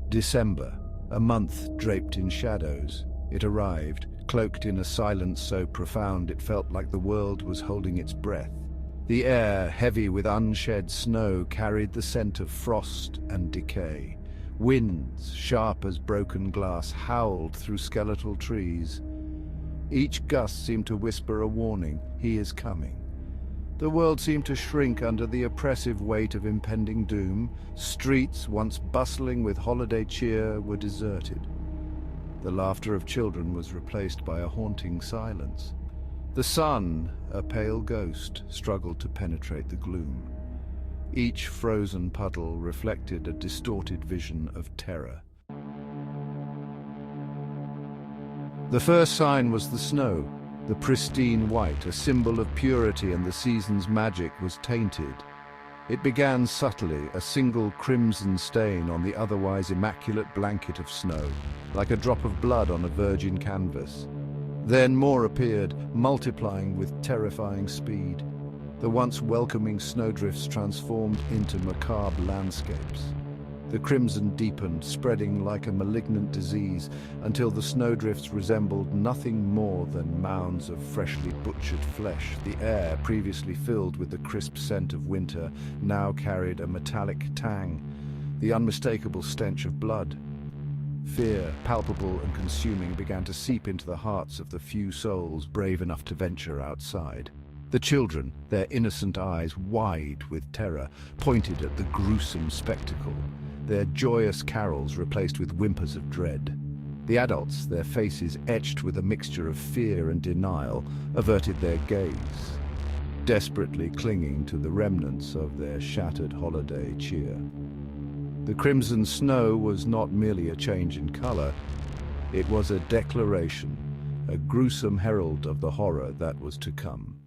December, a month draped in shadows. It arrived, cloaked in a silence so profound it felt like the world was holding its breath. The air, heavy with unshed snow, carried the scent of frost and decay. Winds, sharp as broken glass, howled through skeletal trees. Each gust seemed to whisper a warning: he is coming. The world seemed to shrink under the oppressive weight of impending doom. Streets, once bustling with holiday cheer, were deserted. The laughter of children was replaced by a haunting silence. The sun, a pale ghost, struggled to penetrate the gloom. Each frozen puddle reflected a distorted vision of terror. The first sign was the snow. The pristine white, a symbol of purity and the season's magic, was tainted. It began subtly, a single crimson stain on the otherwise immaculate blanket of snow, like a drop of blood on a virgin canvas. Then more appeared, multiplying with terrifying speed. The once welcoming snowdrifts transformed into macabre landscapes. The crimson deepened, spreading like a malignant disease, until the snowdrifts resembled nothing more than mounds of freshly butchered flesh. The air, previously filled with the crisp scent of winter, now carried a metallic tang, the unmistakable stench of blood. Fear, palpable and consuming, began to seep into the hearts of the few souls brave enough to venture outside. The children, their innocent eyes wide with terror, pointed at the gruesome spectacle, their joyous carols replaced with whimpers of dread. The adults, their faces etched with a mixture of fear and denial, averted their gaze, desperately clinging to the remnants of their shattered holiday cheer. The crimson snow was not merely a change in color, it was a declaration, a gruesome herald of the horror that was to come.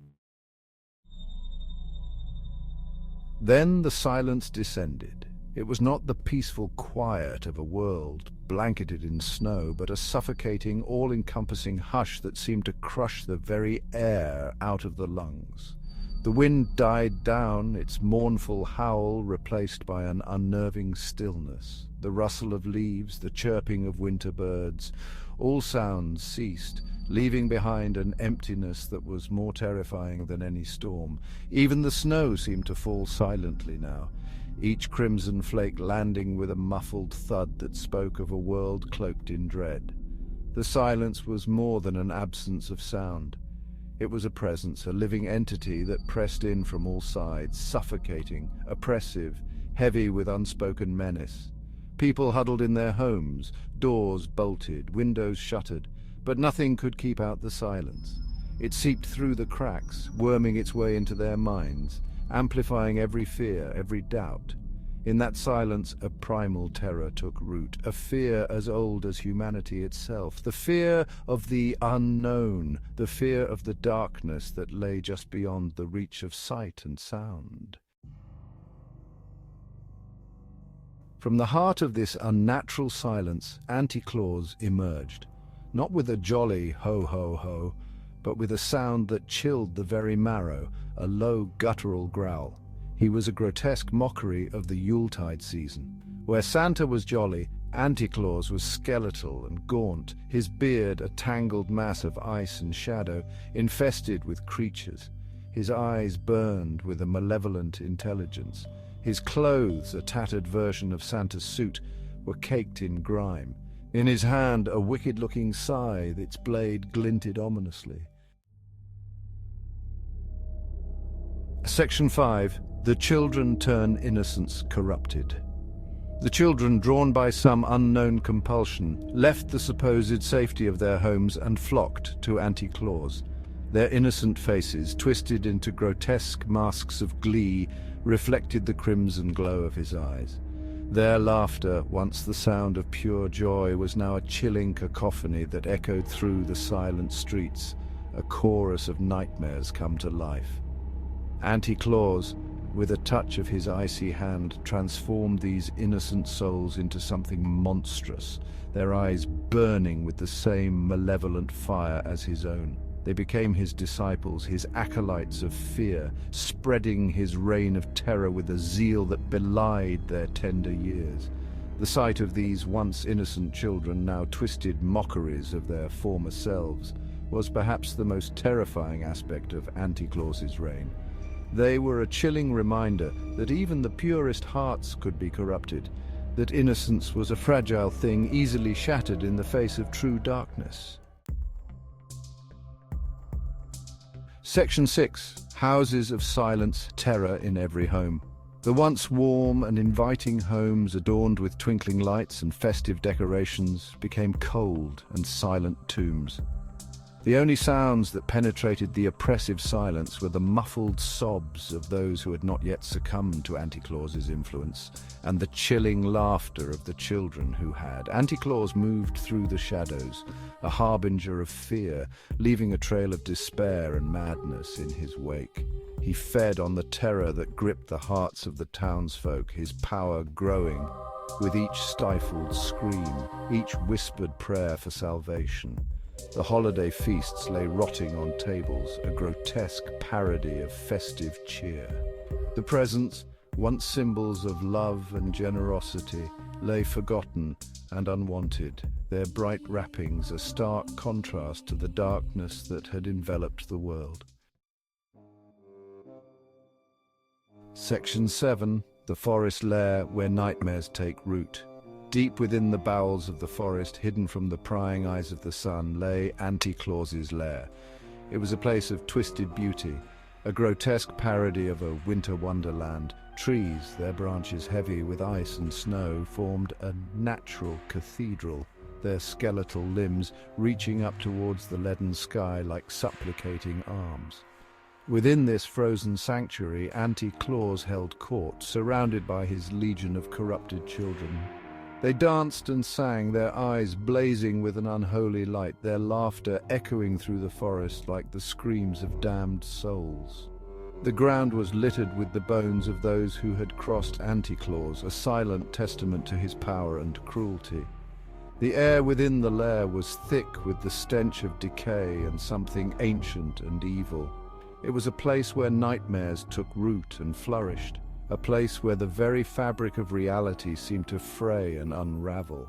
Then the silence descended. It was not the peaceful quiet of a world blanketed in snow, but a suffocating, all-encompassing hush that seemed to crush the very air out of the lungs. The wind died down, its mournful howl replaced by an unnerving stillness. The rustle of leaves, the chirping of winter birds, all sounds ceased, leaving behind an emptiness that was more terrifying than any storm. Even the snow seemed to fall silently now, each crimson flake landing with a muffled thud that spoke of a world cloaked in dread. The silence was more than an absence of sound. It was a presence, a living entity that pressed in from all sides, suffocating, oppressive, heavy with unspoken menace. People huddled in their homes, doors bolted, windows shuttered, but nothing could keep out the silence. It seeped through the cracks, worming its way into their minds, amplifying every fear, every doubt. In that silence, a primal terror took root, a fear as old as humanity itself, the fear of the unknown, the fear of the darkness that lay just beyond the reach of sight and sound. From the heart of this unnatural silence, Anti-Claus emerged, not with a jolly ho-ho-ho, but with a sound that chilled the very marrow, a low guttural growl. He was a grotesque mockery of the Yuletide season. Where Santa was jolly, Anti-Claus was skeletal and gaunt, his beard a tangled mass of ice and shadow, infested with creatures. His eyes burned with a malevolent intelligence. His clothes, a tattered version of Santa's suit, were caked in grime. In his hand, a wicked-looking scythe, its blade glinted ominously. Section 5. The children turn Innocence Corrupted. The children, drawn by some unknown compulsion, left the supposed safety of their homes and flocked to Anti-Claus. Their innocent faces, twisted into grotesque masks of glee, reflected the crimson glow of his eyes. Their laughter, once the sound of pure joy, was now a chilling cacophony that echoed through the silent streets, a chorus of nightmares come to life. Anti-Claus, with a touch of his icy hand, transformed these innocent souls into something monstrous, their eyes burning with the same malevolent fire as his own. They became his disciples, his acolytes of fear, spreading his reign of terror with a zeal that belied their tender years. The sight of these once innocent children, now twisted mockeries of their former selves, was perhaps the most terrifying aspect of Anti-Claus's reign. They were a chilling reminder that even the purest hearts could be corrupted, that innocence was a fragile thing easily shattered in the face of true darkness. Section 6. Houses of silence, terror in every home. The once warm and inviting homes adorned with twinkling lights and festive decorations became cold and silent tombs. The only sounds that penetrated the oppressive silence were the muffled sobs of those who had not yet succumbed to Anti-Claus's influence, and the chilling laughter of the children who had. Anti-Claus moved through the shadows, a harbinger of fear, leaving a trail of despair and madness in his wake. He fed on the terror that gripped the hearts of the townsfolk, his power growing with each stifled scream, each whispered prayer for salvation. The holiday feasts lay rotting on tables, a grotesque parody of festive cheer. The presents, once symbols of love and generosity, lay forgotten and unwanted, their bright wrappings a stark contrast to the darkness that had enveloped the world. Section 7. The forest lair where nightmares take root. Deep within the bowels of the forest, hidden from the prying eyes of the sun, lay Anti-Claus's lair. It was a place of twisted beauty, a grotesque parody of a winter wonderland. Trees, their branches heavy with ice and snow, formed a natural cathedral, their skeletal limbs reaching up towards the leaden sky like supplicating arms. Within this frozen sanctuary, Anti-Claus held court, surrounded by his legion of corrupted children. They danced and sang, their eyes blazing with an unholy light, their laughter echoing through the forest like the screams of damned souls. The ground was littered with the bones of those who had crossed Anti-Claus, a silent testament to his power and cruelty. The air within the lair was thick with the stench of decay and something ancient and evil. It was a place where nightmares took root and flourished, a place where the very fabric of reality seemed to fray and unravel.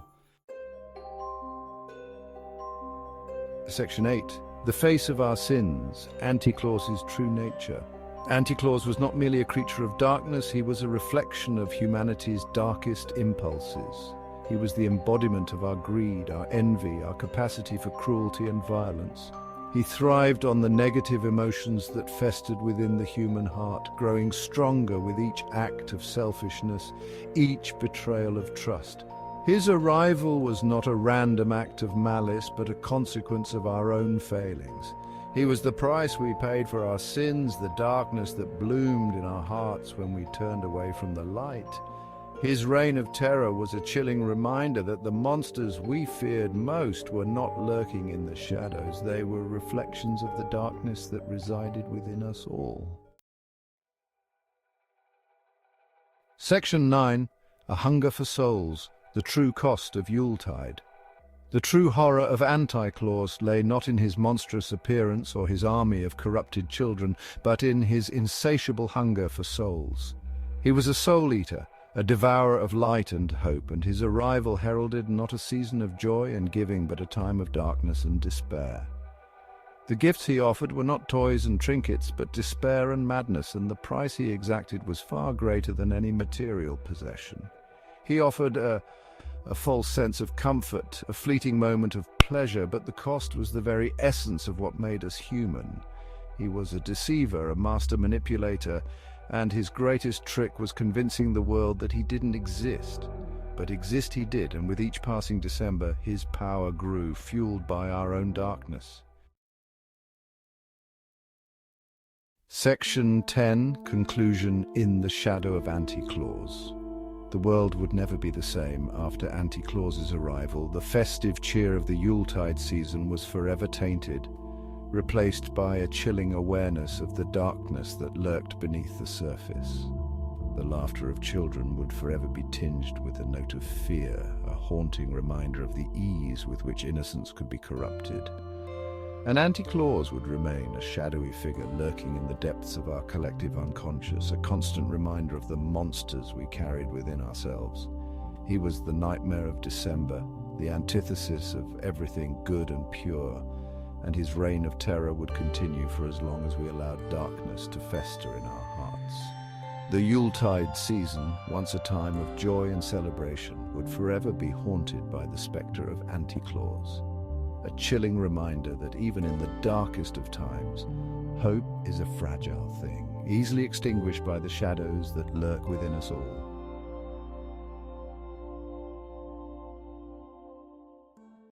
Section 8. The face of our sins, Anti-Claus's true nature. Anti-Claus was not merely a creature of darkness, he was a reflection of humanity's darkest impulses. He was the embodiment of our greed, our envy, our capacity for cruelty and violence. He thrived on the negative emotions that festered within the human heart, growing stronger with each act of selfishness, each betrayal of trust. His arrival was not a random act of malice, but a consequence of our own failings. He was the price we paid for our sins, the darkness that bloomed in our hearts when we turned away from the light. His reign of terror was a chilling reminder that the monsters we feared most were not lurking in the shadows. They were reflections of the darkness that resided within us all. Section 9. A Hunger for Souls, the True Cost of Yuletide. The true horror of Anti-Claus lay not in his monstrous appearance or his army of corrupted children, but in his insatiable hunger for souls. He was a soul-eater, a devourer of light and hope, and his arrival heralded not a season of joy and giving, but a time of darkness and despair. The gifts he offered were not toys and trinkets, but despair and madness, and the price he exacted was far greater than any material possession. He offered a false sense of comfort, a fleeting moment of pleasure, but the cost was the very essence of what made us human. He was a deceiver, a master manipulator, and his greatest trick was convincing the world that he didn't exist. But exist he did, and with each passing December, his power grew, fueled by our own darkness. Section 10. Conclusion. In the Shadow of Anti-Claus. The world would never be the same after Anti-Claus's arrival. The festive cheer of the Yuletide season was forever tainted, replaced by a chilling awareness of the darkness that lurked beneath the surface. The laughter of children would forever be tinged with a note of fear, a haunting reminder of the ease with which innocence could be corrupted. And Anti-Claus would remain a shadowy figure lurking in the depths of our collective unconscious, a constant reminder of the monsters we carried within ourselves. He was the nightmare of December, the antithesis of everything good and pure, and his reign of terror would continue for as long as we allowed darkness to fester in our hearts. The Yuletide season, once a time of joy and celebration, would forever be haunted by the specter of Anti-Claus, a chilling reminder that even in the darkest of times, hope is a fragile thing, easily extinguished by the shadows that lurk within us all.